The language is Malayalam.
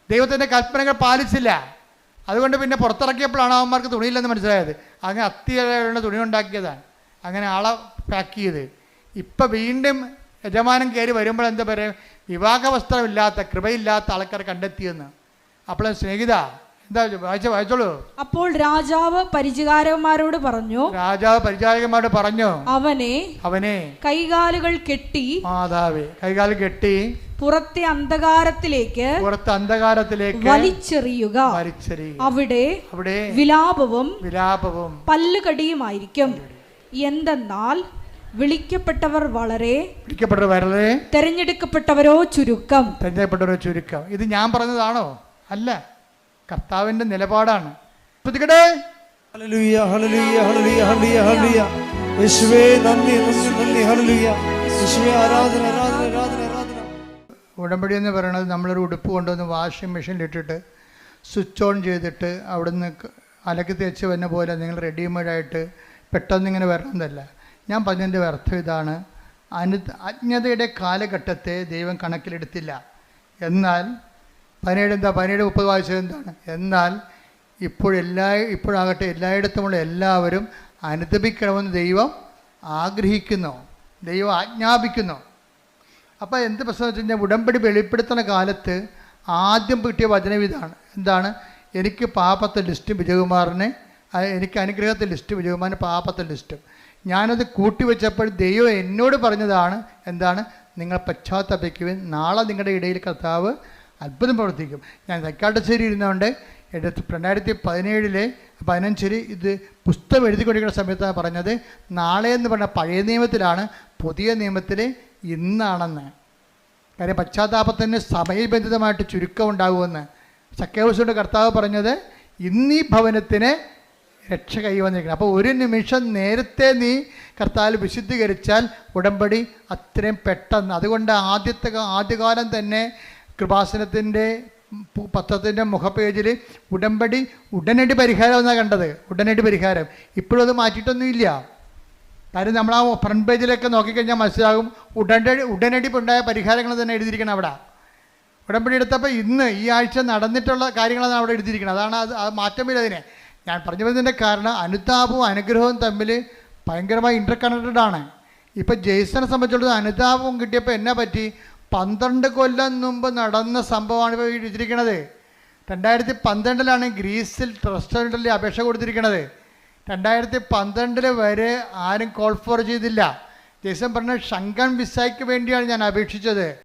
ദൈവത്തിൻ്റെ കൽപ്പനകൾ പാലിച്ചില്ല. അതുകൊണ്ട് പിന്നെ പുറത്തിറക്കിയപ്പോഴാണ് അവന്മാർക്ക് തുണിയില്ലെന്ന് മനസ്സിലായത്. അങ്ങനെ അത്തിയുടെ തുണി ഉണ്ടാക്കിയതാണ്, അങ്ങനെ ആളെ പാക്ക് ചെയ്ത്. ഇപ്പം വീണ്ടും യജമാനൻ കയറി വരുമ്പോൾ എന്താ പറയുക, വിവാഹവസ്ത്രമില്ലാത്ത കൃപയില്ലാത്ത ആൾക്കാരെ കണ്ടെത്തിയെന്ന്. അപ്പോൾ സ്നേഹിത എന്താ വായിച്ചോളൂ. അപ്പോൾ രാജാവ് പരിചാരകന്മാരോട് പറഞ്ഞു, അവനെ കൈകാലുകൾ കെട്ടി പുറത്തെ അന്ധകാരത്തിലേക്ക് വലിച്ചെറിയുക. അവിടെ വിലാപവും പല്ലുകടിയുമായിരിക്കും. എന്തെന്നാൽ വിളിക്കപ്പെട്ടവർ വളരെ, തെരഞ്ഞെടുക്കപ്പെട്ടവരോ ചുരുക്കം. ഇത് ഞാൻ പറഞ്ഞതാണോ? അല്ല, കർത്താവിന്റെ നിലപാടാണ്. ഉടമ്പടി എന്ന് പറയുന്നത് നമ്മളൊരു ഉടുപ്പ് കൊണ്ടുവന്ന് വാഷിംഗ് മെഷീനിലിട്ടിട്ട് സ്വിച്ച് ഓൺ ചെയ്തിട്ട് അവിടുന്ന് അലക്കി തേച്ച് വന്ന പോലെ നിങ്ങൾ റെഡിമെയ്ഡായിട്ട് പെട്ടെന്നിങ്ങനെ വരണമെന്നല്ല. ഞാൻ പറഞ്ഞതിൻ്റെ അർത്ഥം ഇതാണ്, അജ്ഞതയുടെ കാലഘട്ടത്തെ ദൈവം കണക്കിലെടുത്തില്ല. എന്നാൽ 17-30 വായിച്ചത് എന്താണ്? എന്നാൽ ഇപ്പോഴാകട്ടെ എല്ലായിടത്തുമുള്ള എല്ലാവരും അനുദപിക്കണമെന്ന് ദൈവം ആഗ്രഹിക്കുന്നു, ദൈവം ആജ്ഞാപിക്കുന്നു. അപ്പോൾ എന്ത് പ്രശ്നം വെച്ച് കഴിഞ്ഞാൽ, ഉടമ്പടി വെളിപ്പെടുത്തുന്ന കാലത്ത് ആദ്യം കിട്ടിയ വചനം ഇതാണ്. എന്താണ്? എനിക്ക് പാപത്തെ ലിസ്റ്റും വിജയകുമാറിന്, എനിക്ക് അനുഗ്രഹത്തെ ലിസ്റ്റും വിജയകുമാറിന് പാപത്തെ ലിസ്റ്റും. ഞാനത് കൂട്ടിവെച്ചപ്പോൾ ദൈവം എന്നോട് പറഞ്ഞതാണ്, എന്താണ്? നിങ്ങൾ പശ്ചാത്തപിക്കുവിൻ, നാളെ നിങ്ങളുടെ ഇടയിൽ കർത്താവ് അത്ഭുതം പ്രവർത്തിക്കും. ഞാൻ തൈക്കാട്ടുശ്ശേരി ഇരുന്നുകൊണ്ട് 2017 ഇത് പുസ്തകം എഴുതിക്കൊണ്ടിരിക്കുന്ന സമയത്താണ് പറഞ്ഞത്, നാളെ എന്ന് പറഞ്ഞ പഴയ നിയമത്തിലാണ്, പുതിയ നിയമത്തിൽ ഇന്നാണെന്ന്. കാര്യം പശ്ചാത്താപത്തിന് സമയബന്ധിതമായിട്ട് ചുരുക്കം ഉണ്ടാകുമെന്ന്. സക്കേവൂസിന്റെ കർത്താവ് പറഞ്ഞത്, ഇന്നീ ഭവനത്തിന് രക്ഷ കൈവന്നിരിക്കണം. അപ്പോൾ ഒരു നിമിഷം നേരത്തെ നീ കർത്താവിൽ വിശുദ്ധീകരിച്ചാൽ ഉടമ്പടി അത്രയും പെട്ടെന്ന്. അതുകൊണ്ട് ആദ്യകാലം തന്നെ കൃപാസനത്തിൻ്റെ പത്രത്തിൻ്റെ മുഖപേജിൽ ഉടമ്പടി ഉടനടി പരിഹാരം എന്നാണ് കണ്ടത്. ഉടനടി പരിഹാരം. ഇപ്പോഴും അത് മാറ്റിയിട്ടൊന്നുമില്ല. കാര്യം നമ്മൾ ആ ഫ്രണ്ട് പേജിലൊക്കെ നോക്കിക്കഴിഞ്ഞാൽ മനസ്സിലാകും, ഉടനടി ഉണ്ടായ പരിഹാരങ്ങൾ തന്നെ എഴുതിയിരിക്കണം അവിടെ. ഉടമ്പടി എടുത്തപ്പോൾ ഇന്ന് ഈ ആഴ്ച നടന്നിട്ടുള്ള കാര്യങ്ങളാണ് അവിടെ എഴുതിയിരിക്കുന്നത്. അതാണ് അത് മാറ്റമില്ല. അതിനെ ഞാൻ പറഞ്ഞു വരുന്നതിൻ്റെ കാരണം, അനുതാപവും അനുഗ്രഹവും തമ്മിൽ ഭയങ്കരമായി ഇൻ്റർ കണക്റ്റഡ് ആണ്. ഇപ്പം ജെയ്സനെ സംബന്ധിച്ചിടത്തോളം അനുതാപവും കിട്ടിയപ്പോൾ എന്നാ പറ്റി? 12 കൊല്ലം മുമ്പ് നടന്ന സംഭവമാണ് ഇപ്പോൾ എഴുതിയിരിക്കുന്നത്. 2012 ഗ്രീസിൽ റെസ്റ്റോറൻറ്റിൽ അപേക്ഷ കൊടുത്തിരിക്കുന്നത്. 2012 വരെ ആരും കോൾ ഫോർ ചെയ്തില്ല. ജെയ്സൺ പറഞ്ഞ ഷങ്കൻ വിസയ്ക്ക് വേണ്ടിയാണ് ഞാൻ അപേക്ഷിച്ചത്.